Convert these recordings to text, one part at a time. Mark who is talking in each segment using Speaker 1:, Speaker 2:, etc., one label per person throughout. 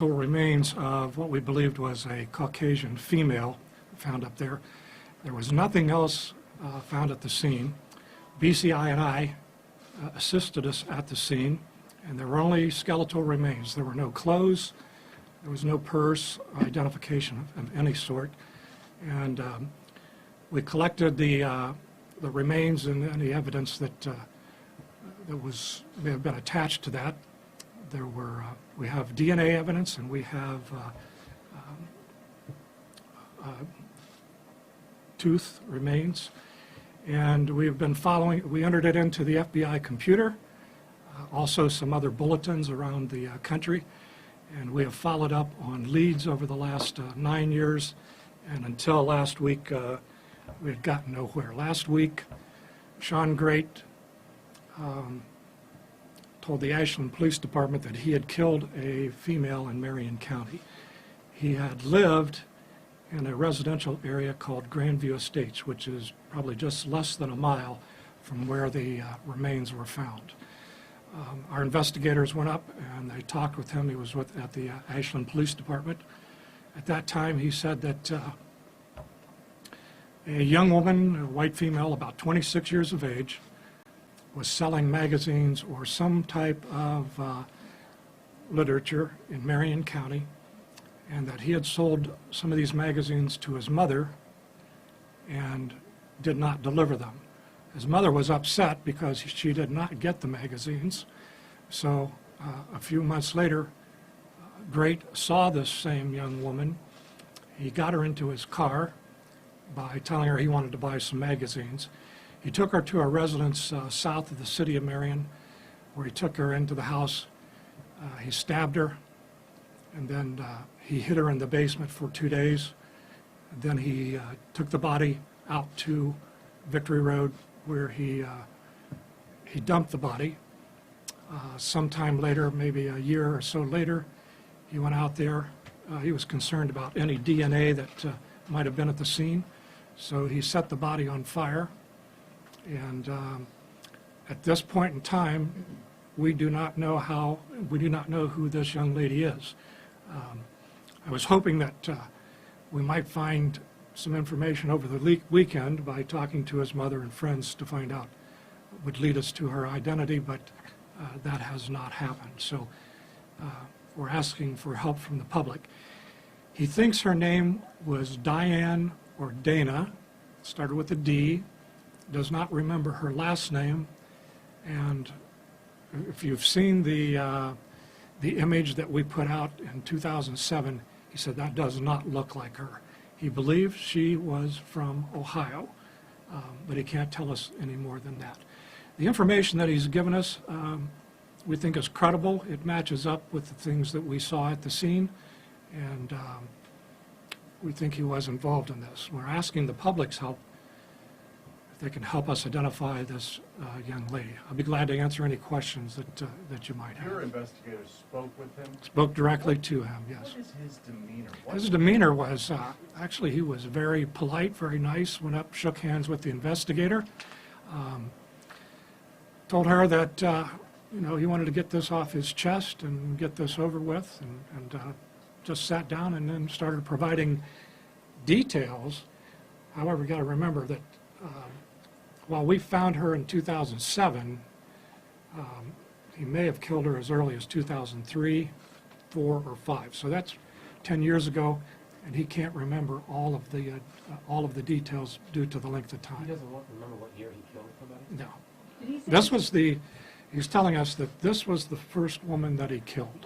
Speaker 1: remains of what we believed was a Caucasian female found up there. There was nothing else found at the scene. BCI and I assisted us at the scene, and there were only skeletal remains. There were no clothes, there was no purse, identification of any sort, and we collected the remains and any evidence that may have been attached to that. There were, we have DNA evidence, and we have tooth remains, and we have been following. We entered it into the FBI computer, also some other bulletins around the country, and we have followed up on leads over the last 9 years, and until last week we had gotten nowhere. Last week, Shawn Grate told the Ashland Police Department that he had killed a female in Marion County. He had lived in a residential area called Grandview Estates, which is probably just less than a mile from where the remains were found. Our investigators went up and they talked with him. He was at the Ashland Police Department. At that time, he said that a young woman, a white female, about 26 years of age, was selling magazines or some type of literature in Marion County, and that he had sold some of these magazines to his mother and did not deliver them. His mother was upset because she did not get the magazines. So a few months later, Grate saw this same young woman. He got her into his car by telling her he wanted to buy some magazines. He took her to a residence south of the city of Marion, where he took her into the house. He stabbed her, and then he hid her in the basement for 2 days. And then he took the body out to Victory Road, where he dumped the body. Sometime later, maybe a year or so later, he went out there. He was concerned about any DNA that might have been at the scene, so he set the body on fire. And at this point in time, we do not know who this young lady is. I was hoping that we might find some information over the weekend by talking to his mother and friends to find out what would lead us to her identity, but that has not happened. So we're asking for help from the public. He thinks her name was Diane or Dana, started with a D, does not remember her last name, and if you've seen the image that we put out in 2007, he said that does not look like her. He believes she was from Ohio, but he can't tell us any more than that. The information that he's given us we think is credible. It matches up with the things that we saw at the scene, and we think he was involved in this. We're asking the public's help if they can help us identify this young lady. I'll be glad to answer any questions that you might have.
Speaker 2: Your investigators spoke with him?
Speaker 1: Spoke directly to him, yes.
Speaker 2: What is his demeanor?
Speaker 1: His demeanor was, actually, he was very polite, very nice, went up, shook hands with the investigator, told her that, you know, he wanted to get this off his chest and get this over with, and just sat down and then started providing details. However, you got to remember that while we found her in 2007, he may have killed her as early as 2003, 4, or 5. So that's 10 years ago, and he can't remember all of the details due to the length of time.
Speaker 3: He doesn't remember what year he killed somebody?
Speaker 1: No. This was he's telling us that this was the first woman that he killed.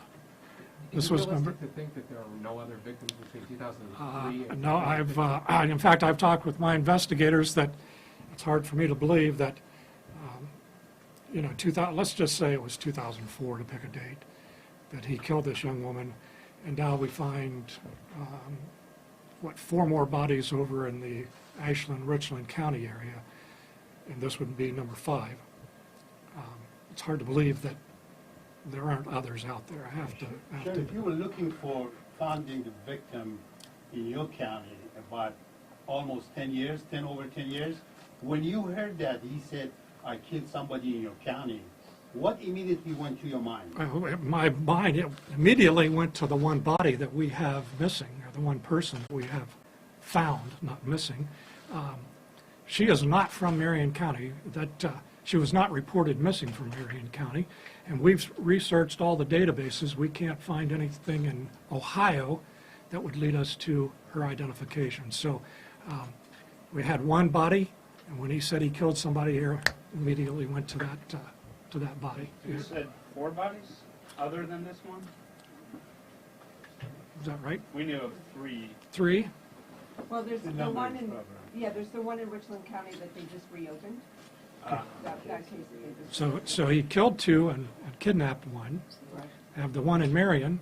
Speaker 3: Is it realistic to think that there are no other victims between 2003 and...
Speaker 1: No, in fact, I've talked with my investigators that it's hard for me to believe that, you know, let's just say it was 2004 to pick a date, that he killed this young woman, and now we find, 4 more bodies over in the Ashland-Richland County area, and this would be number 5. It's hard to believe that there aren't others out there. I have to.
Speaker 4: If you were looking for finding the victim in your county about almost 10 over 10 years, when you heard that he said, I killed somebody in your county, What immediately went to your mind?
Speaker 1: My mind immediately went to the one body that we have missing, or the one person that we have found, not missing. She is not from Marion County. She was not reported missing from Marion County, and we've researched all the databases. We can't find anything in Ohio that would lead us to her identification. So we had one body, and when he said he killed somebody here, immediately went to that body.
Speaker 5: You said 4 bodies, other than this one?
Speaker 1: Is that right?
Speaker 5: We knew of 3.
Speaker 1: 3?
Speaker 6: Well, there's
Speaker 4: The
Speaker 6: the
Speaker 4: number
Speaker 6: one
Speaker 4: is
Speaker 6: in,
Speaker 4: probably-
Speaker 6: yeah, there's the one in Richland County that they just reopened. That case that they just.
Speaker 1: So he killed 2 and kidnapped 1.
Speaker 6: Right.
Speaker 1: I have the one in Marion,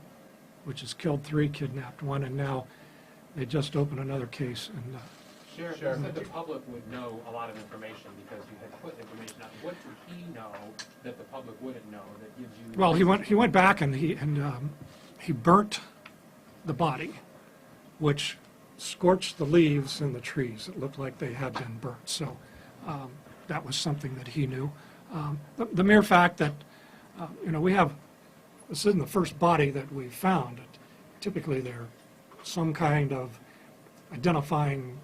Speaker 1: which has killed 3, kidnapped 1, and now they just opened another case. And
Speaker 3: Sheriff,
Speaker 2: Sheriff,
Speaker 3: you said the public would know a lot of information because you had put information out. What did he know that the public wouldn't know that gives you?
Speaker 1: well, he went back and he burnt the body, which scorched the leaves in the trees. It looked like they had been burnt. So that was something that he knew. The mere fact that this isn't the first body that we've found. Typically, they're some kind of identifying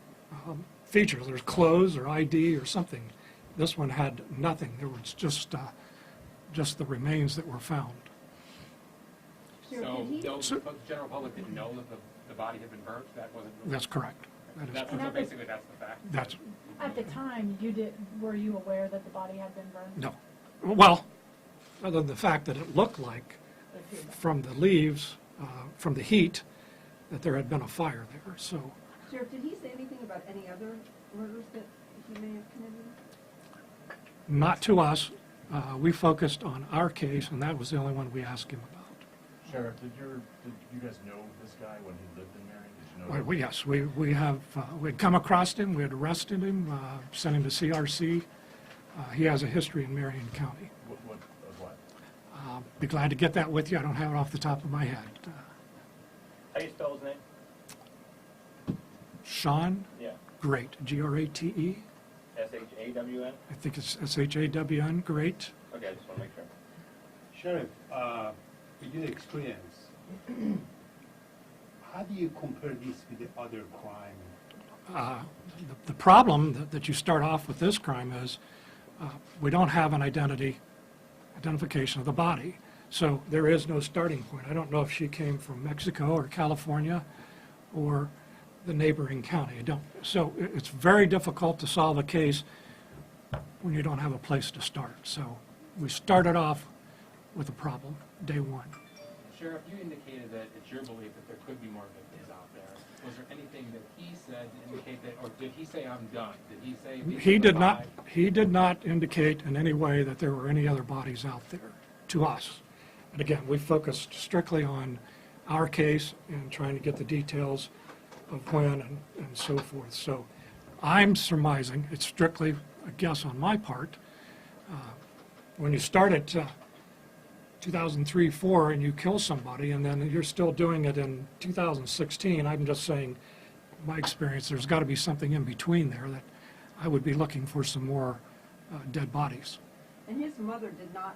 Speaker 1: features. There's clothes or ID or something. This one had nothing. There was just the remains that were found.
Speaker 6: Sheriff,
Speaker 3: So
Speaker 6: did he-
Speaker 3: those, the general public didn't know that the body had been burnt? That wasn't.
Speaker 1: That's correct. That is
Speaker 3: That's,
Speaker 1: correct.
Speaker 3: so basically, that's the fact.
Speaker 1: That's,
Speaker 7: At the time, were you aware that the body had been burned?
Speaker 1: no. Well, other than the fact that it looked like from the leaves, from the heat, that there had been a fire there. So
Speaker 6: Sheriff, did he say anything about any other murders that he may have committed?
Speaker 1: not to us. We focused on our case, and that was the only one we asked him about.
Speaker 2: Sheriff, did you guys know this guy when he lived in Marion? Did you know?
Speaker 1: Yes, we have, we'd come across him, we had arrested him, sent him to CRC. He has a history in Marion County.
Speaker 2: What, of what?
Speaker 1: Be glad to get that with you. I don't have it off the top of my head.
Speaker 8: How do you spell his name?
Speaker 1: Shawn
Speaker 8: Yeah.
Speaker 1: Grate, Grate.
Speaker 8: S-H-A-W-N?
Speaker 1: I think it's SHAWN, Grate.
Speaker 8: Okay, I just want to make sure.
Speaker 4: Sheriff, with your experience, how do you compare this with the other crime?
Speaker 1: The problem that you start off with this crime is we don't have an identification of the body. So there is no starting point. I don't know if she came from Mexico or California or the neighboring county. I don't. So it's very difficult to solve a case when you don't have a place to start. So we started off with a problem, day one.
Speaker 3: Sheriff, you indicated that it's your belief that there could be more victims out there. Was there anything that he said to indicate that, or did he say, "I'm done"? Did he say? "These
Speaker 1: He
Speaker 3: are the
Speaker 1: did not,
Speaker 3: 5"?
Speaker 1: he did not indicate in any way that there were any other bodies out there to us. And again, we focused strictly on our case and trying to get the details of when and so forth. So I'm surmising, it's strictly a guess on my part. When you start at 2003-4 and you kill somebody and then you're still doing it in 2016, I'm just saying, my experience, there's got to be something in between there that I would be looking for some more dead bodies.
Speaker 6: And his mother did not